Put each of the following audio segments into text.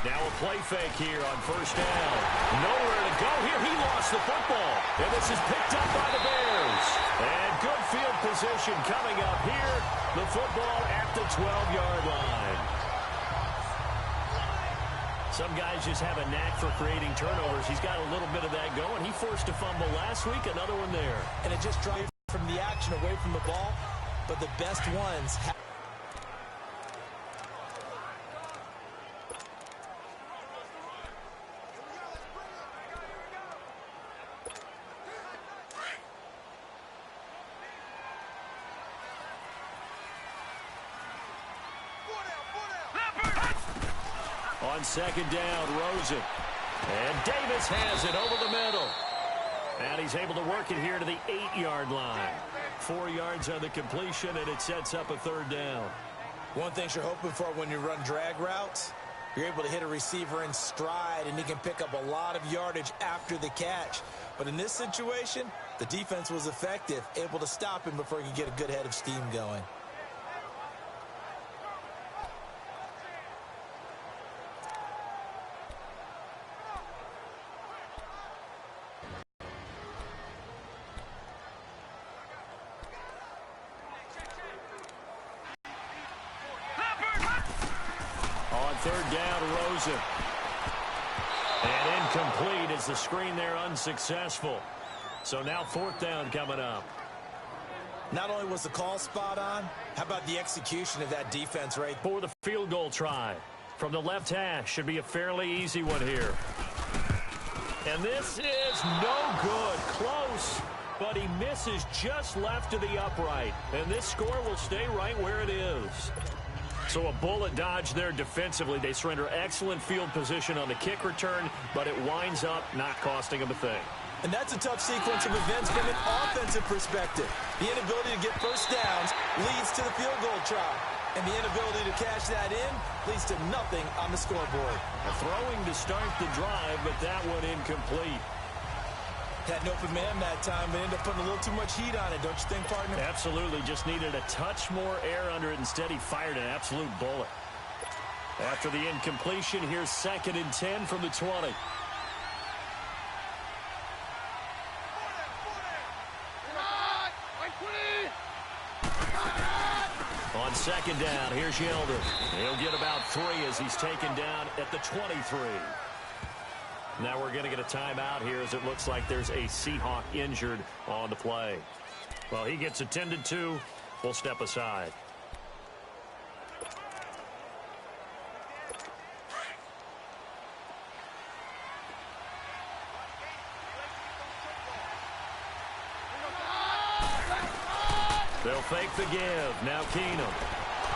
Now a play fake here on first down. Nowhere to go here. He lost the football. And this is picked up by the Bears. And good field position coming up here. The football at the 12-yard line. Some guys just have a knack for creating turnovers. He's got a little bit of that going. He forced a fumble last week, another one there. And it just drives from the action away from the ball. But the best ones have... On second down, Rosen. And Davis has it over the middle. And he's able to work it here to the 8-yard line. 4 yards on the completion, and it sets up a third down. One thing you're hoping for when you run drag routes, you're able to hit a receiver in stride, and he can pick up a lot of yardage after the catch. But in this situation, the defense was effective, able to stop him before he could get a good head of steam going. Third down, Rosen. And incomplete as the screen there unsuccessful. So now fourth down coming up. Not only was the call spot on, how about the execution of that defense right for the field goal try from the left hash? Should be a fairly easy one here. And this is no good. Close, but he misses just left of the upright. And this score will stay right where it is. So a bullet dodge there defensively. They surrender excellent field position on the kick return, but it winds up not costing them a thing. And that's a tough sequence of events from an offensive perspective. The inability to get first downs leads to the field goal try. And the inability to cash that in leads to nothing on the scoreboard. A throwing to start the drive, but that one incomplete. Had an open man that time, but ended up putting a little too much heat on it, don't you think, partner? Absolutely. Just needed a touch more air under it. Instead, he fired an absolute bullet. After the incompletion, here's 2nd and 10 from the 20. On second down, here's Yeldon. He'll get about 3 as he's taken down at the 23. Now we're going to get a timeout here as it looks like there's a Seahawk injured on the play. Well, he gets attended to. We'll step aside. They'll fake the give. Now Keenum.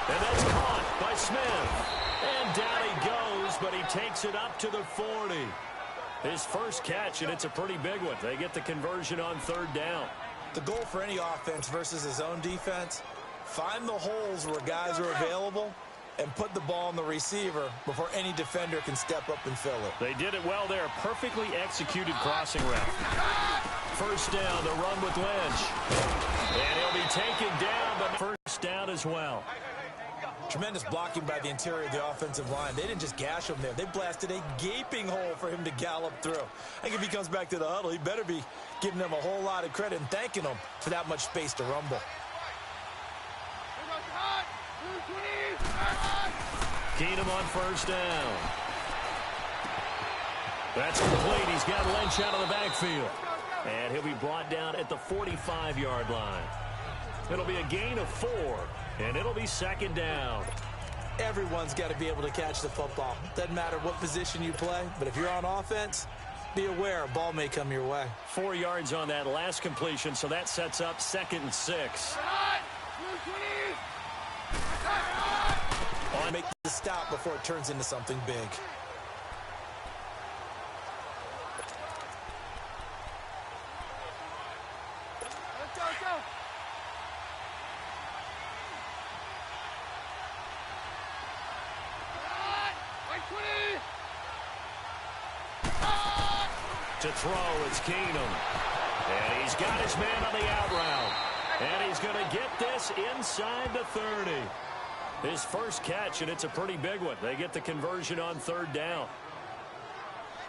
And that's caught by Smith. And down he goes, but he takes it up to the 40. His first catch, and it's a pretty big one. They get the conversion on third down. The goal for any offense versus his own defense, find the holes where guys are available and put the ball on the receiver before any defender can step up and fill it. They did it well there. Perfectly executed crossing route. First down, the run with Lynch. And he'll be taken down, but first down as well. Tremendous blocking by the interior of the offensive line. They didn't just gash him there. They blasted a gaping hole for him to gallop through. I think if he comes back to the huddle, he better be giving them a whole lot of credit and thanking them for that much space to rumble. Keenum on first down. That's complete. He's got Lynch out of the backfield. And he'll be brought down at the 45-yard line. It'll be a gain of 4, and it'll be second down. Everyone's got to be able to catch the football. Doesn't matter what position you play, but if you're on offense, be aware a ball may come your way. 4 yards on that last completion, so that sets up 2nd and 6. On make the stop before it turns into something big. To throw, it's Keenum. And he's got his man on the out route. And he's going to get this inside the 30. His first catch, and it's a pretty big one. They get the conversion on third down.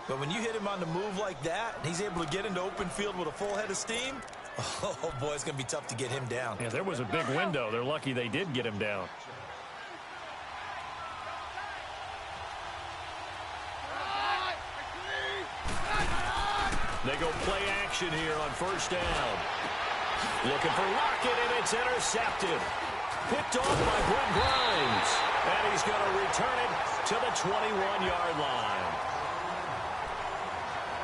But when you hit him on the move like that, and he's able to get into open field with a full head of steam, oh, boy, it's going to be tough to get him down. Yeah, there was a big window. They're lucky they did get him down. They go play action here on first down. Looking for Lockett, and it's intercepted. Picked off by Brent Grimes. And he's going to return it to the 21-yard line.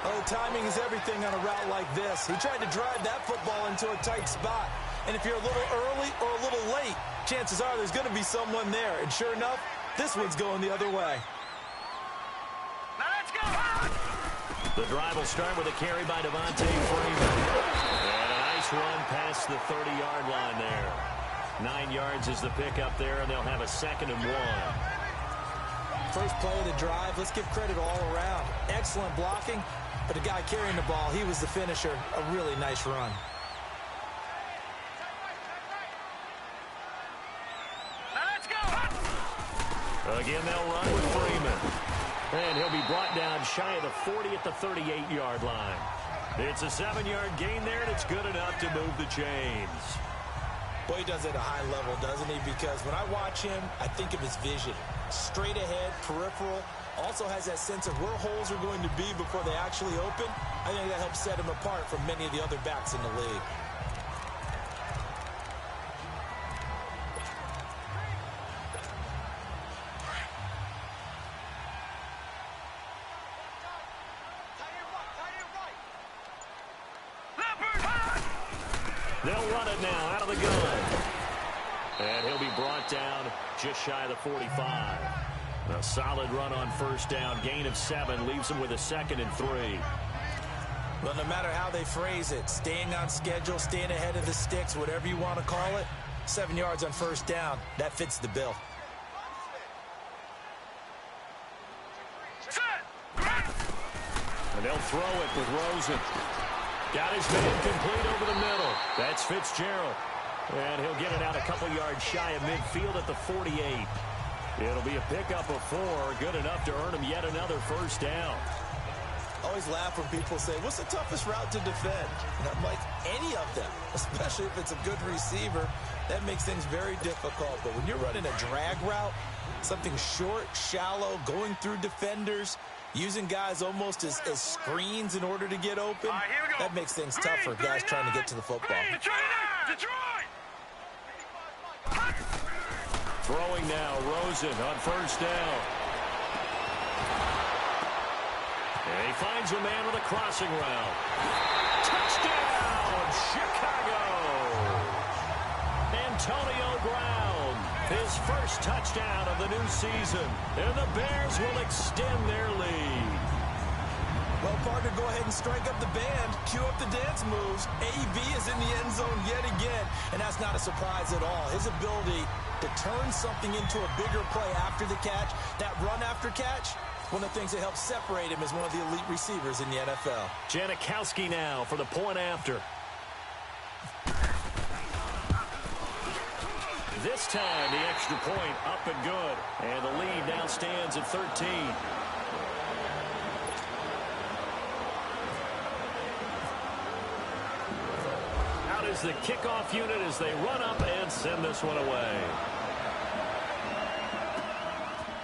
Oh, timing is everything on a route like this. He tried to drive that football into a tight spot. And if you're a little early or a little late, chances are there's going to be someone there. And sure enough, this one's going the other way. Now let's go! The drive will start with a carry by Devontae Freeman. And a nice run past the 30-yard line there. 9 yards is the pickup there, and they'll have a 2nd and 1. First play of the drive, let's give credit all around. Excellent blocking, but the guy carrying the ball, he was the finisher. A really nice run. Now let's go! Again, they'll run with Freeman. And he'll be brought down shy of the 40 at the 38-yard line. It's a 7-yard gain there, and it's good enough to move the chains. Boy, he does it at a high level, doesn't he? Because when I watch him, I think of his vision. Straight ahead, peripheral. Also has that sense of where holes are going to be before they actually open. I think that helps set him apart from many of the other backs in the league. They'll run it now out of the gun. And he'll be brought down just shy of the 45. A solid run on first down. Gain of 7 leaves him with a 2nd and 3. Well, no matter how they phrase it, staying on schedule, staying ahead of the sticks, whatever you want to call it, 7 yards on first down, that fits the bill. And they'll throw it with Rosen. Got his man complete over the middle. That's Fitzgerald. And he'll get it out a couple yards shy of midfield at the 48. It'll be a pickup of 4, good enough to earn him yet another first down. Always laugh when people say, what's the toughest route to defend? And I'm like, any of them, especially if it's a good receiver. That makes things very difficult. But when you're running a drag route, something short, shallow, going through defenders, using guys almost as screens in order to get open, that makes things tough for guys trying to get to the football. Detroit! Throwing now, Rosen on first down. And he finds a man with a crossing route. Touchdown, Chicago! Antonio Brown, his first touchdown of the new season. And the Bears will extend their lead. Well, partner, go ahead and strike up the band. Cue up the dance moves. AB is in the end zone yet again. And that's not a surprise at all. His ability to turn something into a bigger play after the catch, that run after catch, one of the things that helps separate him as one of the elite receivers in the NFL. Janikowski now for the point after. This time, the extra point up and good. And the lead now stands at 13. Out is the kickoff unit as they run up and send this one away.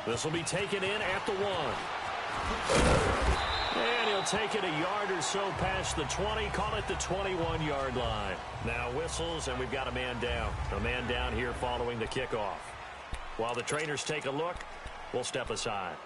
This will be taken in at the 1. And he'll take it a yard or so past the 20, call it the 21-yard line. Now whistles, and we've got a man down. A man down here following the kickoff. While the trainers take a look, we'll step aside.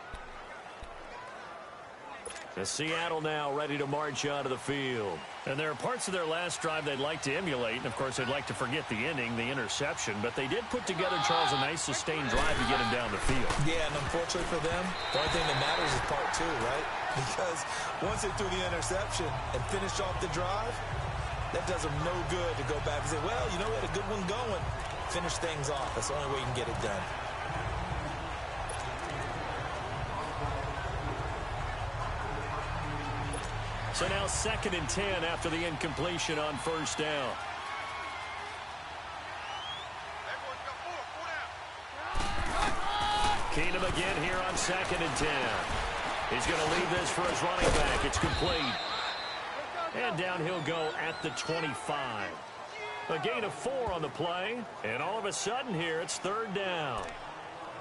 And Seattle now ready to march onto the field. And there are parts of their last drive they'd like to emulate. And, of course, they'd like to forget the inning, the interception. But they did put together, Charles, a nice sustained drive to get him down the field. Yeah, and unfortunately for them, the only thing that matters is part 2, right? Because once they threw the interception and finished off the drive, that does them no good to go back and say, well, you know, we had a good one going. Finish things off. That's the only way you can get it done. So now 2nd and 10 after the incompletion on first down. Keenum again here on 2nd and 10. He's going to leave this for his running back. It's complete. And down he'll go at the 25. A gain of 4 on the play. And all of a sudden here, it's 3rd down.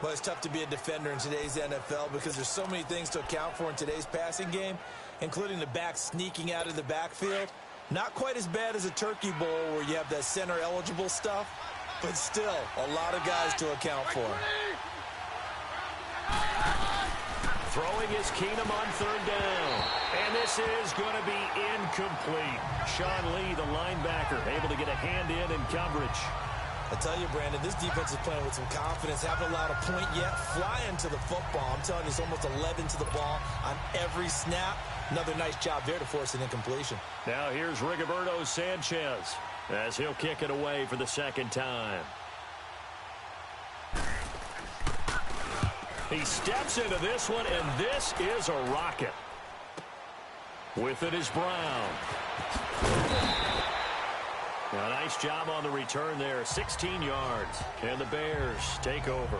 Well, it's tough to be a defender in today's NFL because there's so many things to account for in today's passing game, including the back sneaking out of the backfield. Not quite as bad as a turkey bowl where you have that center-eligible stuff, but still a lot of guys to account for. Throwing is Keenum on 3rd down. And this is going to be incomplete. Sean Lee, the linebacker, able to get a hand in coverage. I tell you, Brandon, this defense is playing with some confidence. Haven't allowed a point yet. Flying to the football. I'm telling you, it's almost 11 to the ball on every snap. Another nice job there to force an incompletion. Now here's Rigoberto Sanchez as he'll kick it away for the 2nd time. He steps into this one, and this is a rocket. With it is Brown. Now, nice job on the return there. 16 yards. And the Bears take over.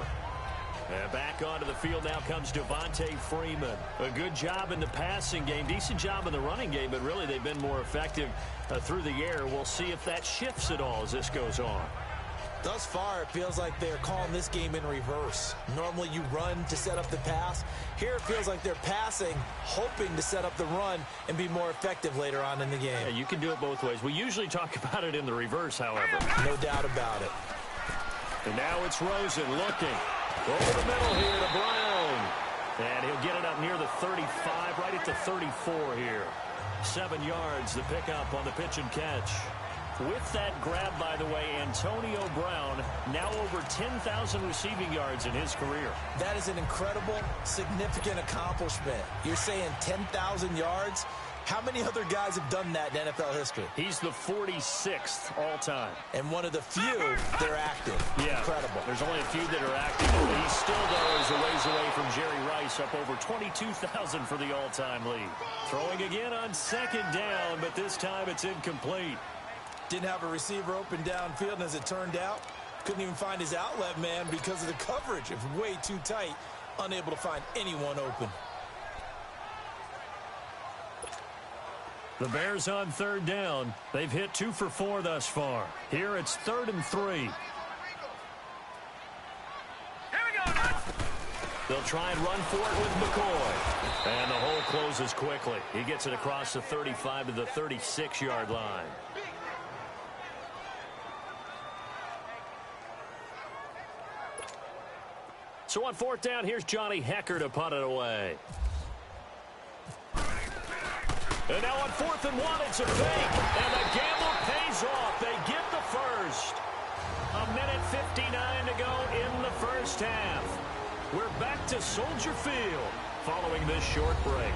And back onto the field now comes Devontae Freeman. A good job in the passing game. Decent job in the running game, but really they've been more effective through the air. We'll see if that shifts at all as this goes on. Thus far, it feels like they're calling this game in reverse. Normally you run to set up the pass. Here it feels like they're passing, hoping to set up the run and be more effective later on in the game. Yeah, you can do it both ways. We usually talk about it in the reverse, however. No doubt about it. And now it's Rosen looking. Over the middle here to Brown. And he'll get it up near the 35, right at the 34 here. 7 yards, the pickup on the pitch and catch. With that grab, by the way, Antonio Brown now over 10,000 receiving yards in his career. That is an incredible, significant accomplishment. You're saying 10,000 yards? How many other guys have done that in NFL history? He's the 46th all-time. And one of the few that are active. Yeah. Incredible. There's only a few that are active. He still, though, is a ways away from Jerry Rice, up over 22,000 for the all-time lead. Throwing again on 2nd down, but this time it's incomplete. Didn't have a receiver open downfield, and as it turned out, couldn't even find his outlet man because of the coverage. It was way too tight, unable to find anyone open. The Bears on 3rd down. They've hit 2 for 4 thus far. Here it's 3rd and 3. Here we go now. They'll try and run for it with McCoy. And the hole closes quickly. He gets it across the 35 to the 36-yard line. So on 4th down, here's Johnny Hecker to punt it away. And now on 4th and 1, it's a fake. And the gamble pays off. They get the first. 1:59 to go in the first half. We're back to Soldier Field following this short break.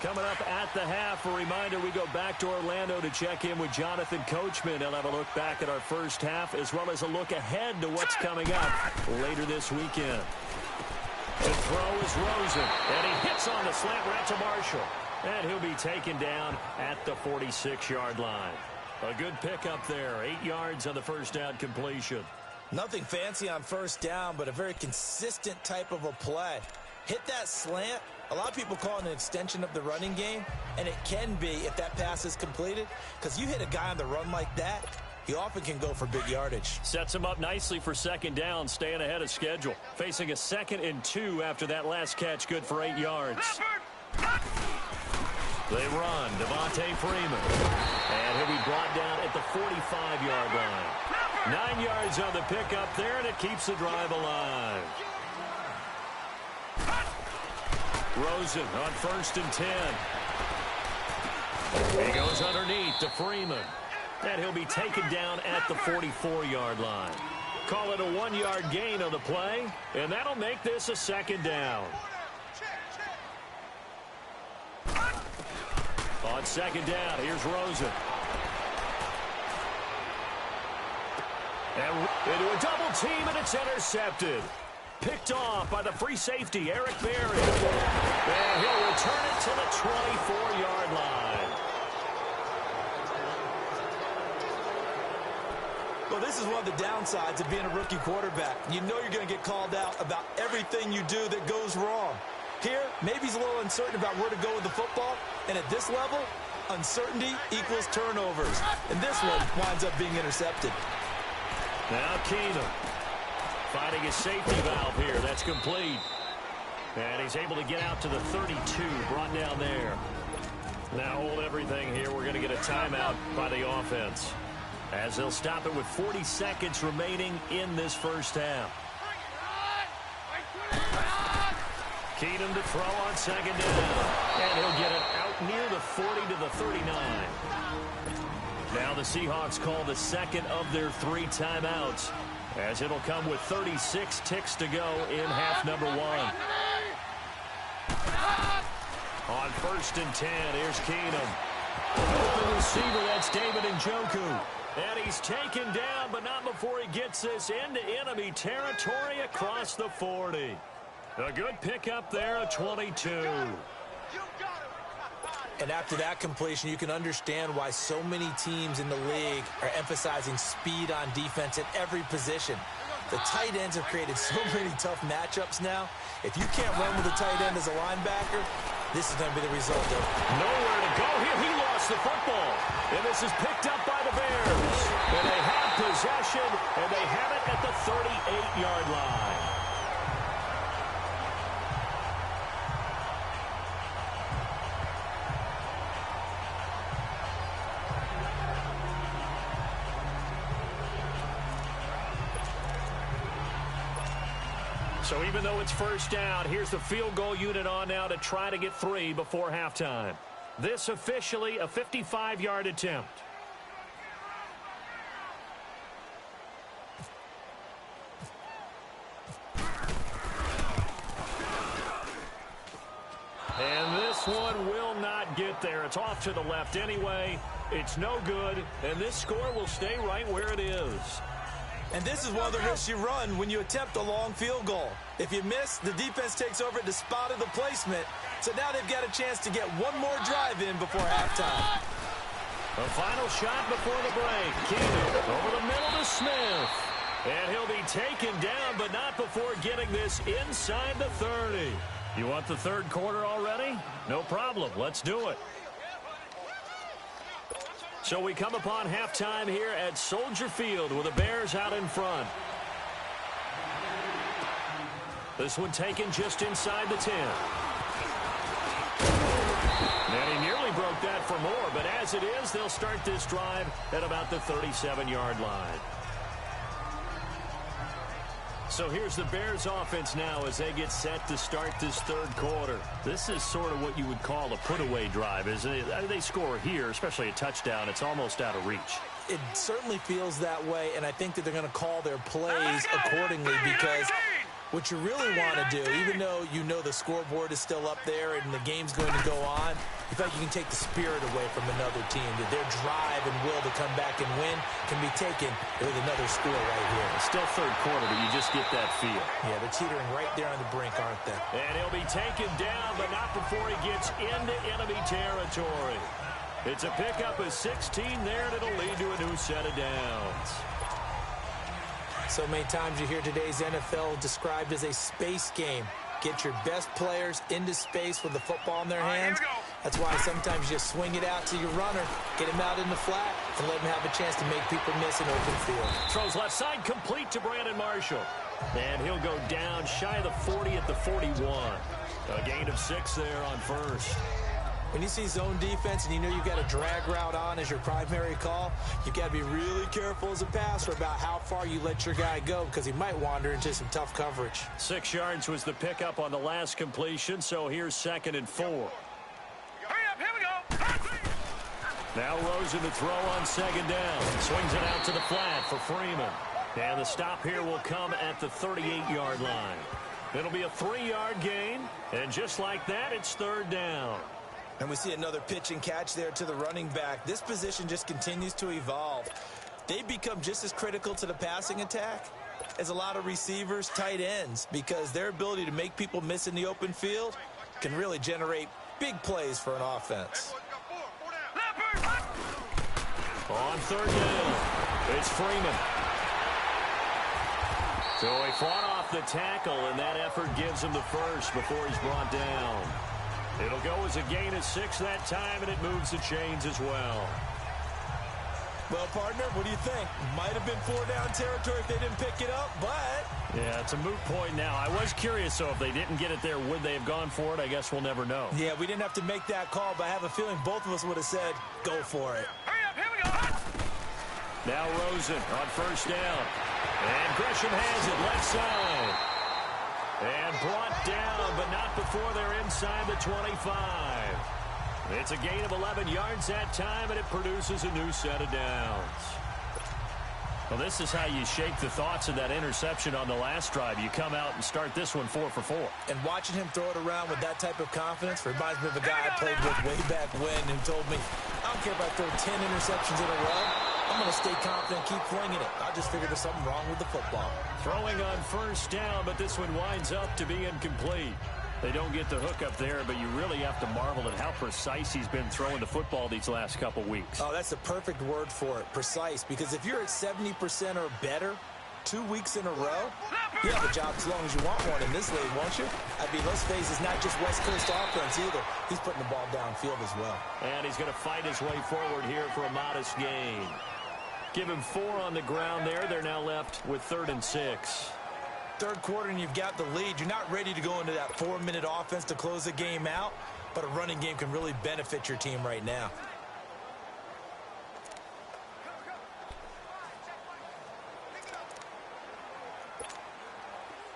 Coming up at the half, a reminder, we go back to Orlando to check in with Jonathan Coachman. He'll have a look back at our first half as well as a look ahead to what's coming up later this weekend. The throw is Rosen, and he hits on the slant route to Marshall. And he'll be taken down at the 46-yard line. A good pickup there, 8 yards on the first down completion. Nothing fancy on first down, but a very consistent type of a play. Hit that slant. A lot of people call it an extension of the running game, and it can be if that pass is completed, because you hit a guy on the run like that, he often can go for big yardage. Sets him up nicely for 2nd down, staying ahead of schedule. Facing a 2nd and 2 after that last catch, good for 8 yards. They run, Devontae Freeman. And he'll be brought down at the 45-yard line. 9 yards on the pickup there, and it keeps the drive alive. Rosen on 1st and 10. He goes underneath to Freeman. And he'll be taken down at the 44-yard line. Call it a 1-yard gain on the play, and that'll make this a 2nd down. On 2nd down, here's Rosen. And into a double team, and it's intercepted. Picked off by the free safety, Eric Berry. And he'll return it to the 24-yard line. Well, this is one of the downsides of being a rookie quarterback. You know you're going to get called out about everything you do that goes wrong. Here, maybe he's a little uncertain about where to go with the football, and at this level, uncertainty equals turnovers. And this one winds up being intercepted. Now Keenum finding his safety valve here. That's complete. And he's able to get out to the 32, brought down there. Now hold everything here. We're going to get a timeout by the offense, as they'll stop it with 40 seconds remaining in this first half. Keenum to throw on second down. And he'll get it out near the 40 to the 39. Now the Seahawks call the second of their 3 timeouts, as it'll come with 36 ticks to go in half number 1. On 1st and 10, here's Keenum. Open receiver, that's David Njoku. And he's taken down, but not before he gets this into enemy territory across the 40. A good pickup there, a 22. And after that completion, you can understand why so many teams in the league are emphasizing speed on defense at every position. The tight ends have created so many tough matchups now. If you can't run with a tight end as a linebacker, this is going to be the result of nowhere to go here. He lost the football. And this is picked up by the Bears. And they have possession, and they have it at the 38-yard line. So even though it's first down, here's the field goal unit on now to try to get 3 before halftime. This officially a 55-yard attempt. And this one will not get there. It's off to the left anyway. It's no good, and this score will stay right where it is. And this is one of the risks you run when you attempt a long field goal. If you miss, the defense takes over at the spot of the placement. So now they've got a chance to get one more drive in before halftime. A final shot before the break. Keenum over the middle to Smith. And he'll be taken down, but not before getting this inside the 30. You want the third quarter already? No problem. Let's do it. So we come upon halftime here at Soldier Field with the Bears out in front. This one taken just inside the 10. And he nearly broke that for more, but as it is, they'll start this drive at about the 37-yard line. So here's the Bears offense now as they get set to start this third quarter. This is sort of what you would call a put-away drive, isn't it? They score here, especially a touchdown. It's almost out of reach. It certainly feels that way, and I think that they're going to call their plays accordingly, because what you really want to do, even though you know the scoreboard is still up there and the game's going to go on, you feel like you can take the spirit away from another team, that their drive and will to come back and win can be taken with another score right here. It's still third quarter, but you just get that feel. Yeah, they're teetering right there on the brink, aren't they? And he'll be taken down, but not before he gets into enemy territory. It's a pickup of 16 there, and it'll lead to a new set of downs. So many times you hear today's NFL described as a space game. Get your best players into space with the football in their hands. That's why sometimes you just swing it out to your runner, get him out in the flat, and let him have a chance to make people miss an open field. Throws left side, complete to Brandon Marshall. And he'll go down shy of the 40 at the 41. A gain of 6 there on first. When you see zone defense and you know you've got a drag route on as your primary call, you've got to be really careful as a passer about how far you let your guy go, because he might wander into some tough coverage. 6 yards was the pickup on the last completion, so here's 2nd and 4. Hurry up, here we go. Now Rosen to throw on 2nd down. Swings it out to the flat for Freeman. And the stop here will come at the 38-yard line. It'll be a 3-yard gain, and just like that, it's 3rd down. And we see another pitch and catch there to the running back. This position just continues to evolve. They become just as critical to the passing attack as a lot of receivers, tight ends, because their ability to make people miss in the open field can really generate big plays for an offense. On 3rd down, it's Freeman. So he fought off the tackle, and that effort gives him the first before he's brought down. It'll go as a gain of 6 that time, and it moves the chains as well. Well, partner, what do you think? Might have been 4-down territory if they didn't pick it up, but... Yeah, it's a moot point now. I was curious, so if they didn't get it there, would they have gone for it? I guess we'll never know. Yeah, we didn't have to make that call, but I have a feeling both of us would have said, go for it. Hurry up, here we go. Now Rosen on first down. And Gresham has it left side. And brought down, but not before they're inside the 25. It's a gain of 11 yards that time, and it produces a new set of downs. Well, this is how you shape the thoughts of that interception on the last drive. You come out and start this one 4 for 4. And watching him throw it around with that type of confidence reminds me of a guy I played with way back when who told me, I don't care if I throw 10 interceptions in a row. I'm going to stay confident, keep flinging it. I just figured there's something wrong with the football. Throwing on first down, but this one winds up to be incomplete. They don't get the hook up there, but you really have to marvel at how precise he's been throwing the football these last couple weeks. Oh, that's the perfect word for it, precise, because if you're at 70% or better 2 weeks in a row, you have a job as long as you want one in this league, won't you? I mean, let's face it, it's not just West Coast offense either. He's putting the ball downfield as well. And he's going to fight his way forward here for a modest gain. Give him 4 on the ground there. They're now left with 3rd and 6. Third quarter and you've got the lead. You're not ready to go into that 4-minute offense to close the game out, but a running game can really benefit your team right now.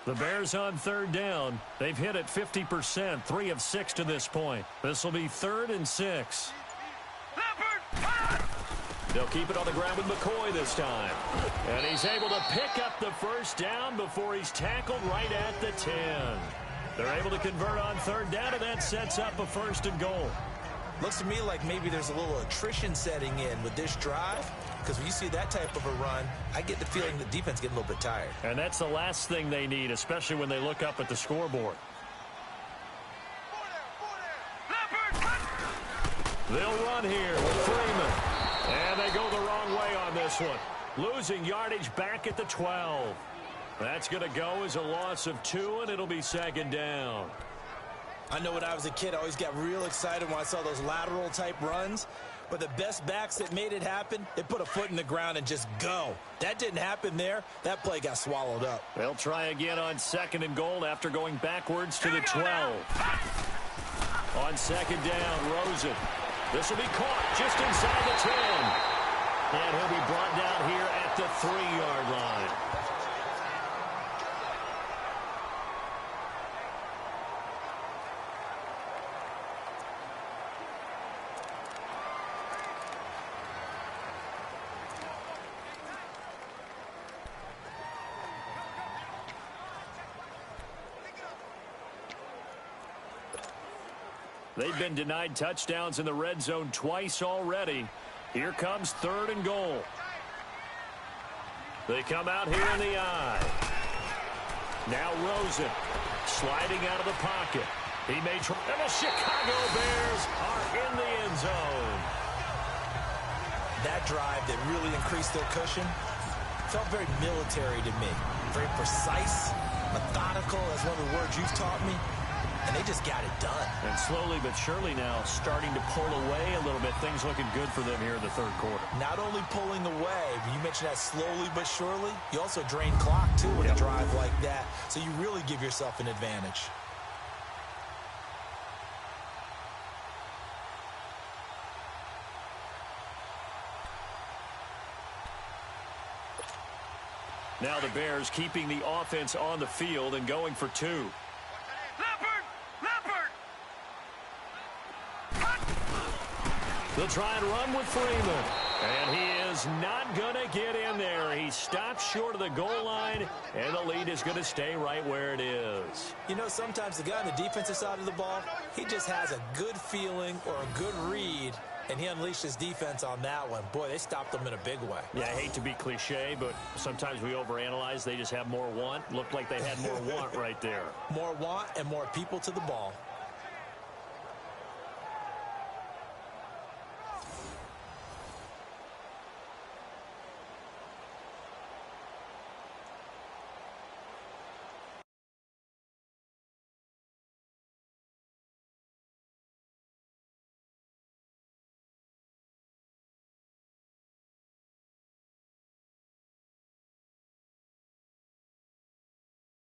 The Bears on 3rd down. They've hit it 50%, 3 of 6 to this point. This will be 3rd and 6. They'll keep it on the ground with McCoy this time. And he's able to pick up the first down before he's tackled right at the 10. They're able to convert on 3rd down, and that sets up a 1st and goal. Looks to me like maybe there's a little attrition setting in with this drive, because when you see that type of a run, I get the feeling the defense getting a little bit tired. And that's the last thing they need, especially when they look up at the scoreboard. They'll run here with Freeman. And they go the wrong way on this one. Losing yardage back at the 12. That's going to go as a loss of 2, and it'll be 2nd down. I know when I was a kid, I always got real excited when I saw those lateral type runs. But the best backs that made it happen, they put a foot in the ground and just go. That didn't happen there. That play got swallowed up. They'll try again on 2nd and goal after going backwards to the 12. On 2nd down, Rosen. This will be caught just inside the 10. And he'll be brought down here at the 3-yard line. They've been denied touchdowns in the red zone twice already. Here comes 3rd and goal. They come out here in the eye. Now Rosen sliding out of the pocket. He may try. And the Chicago Bears are in the end zone. That drive that really increased their cushion felt very military to me. Very precise, methodical. That's one of the words you've taught me. And they just got it done. And slowly but surely now starting to pull away a little bit. Things looking good for them here in the 3rd quarter. Not only pulling away, but you mentioned that slowly but surely, you also drain clock too with a drive like that. So you really give yourself an advantage. Now the Bears keeping the offense on the field and going for 2. They'll try and run with Freeman. And he is not going to get in there. He stops short of the goal line, and the lead is going to stay right where it is. You know, sometimes the guy on the defensive side of the ball, he just has a good feeling or a good read, and he unleashed his defense on that one. Boy, they stopped them in a big way. Yeah, I hate to be cliche, but sometimes we overanalyze. They just have more want. Looked like they had more want right there. More want and more people to the ball.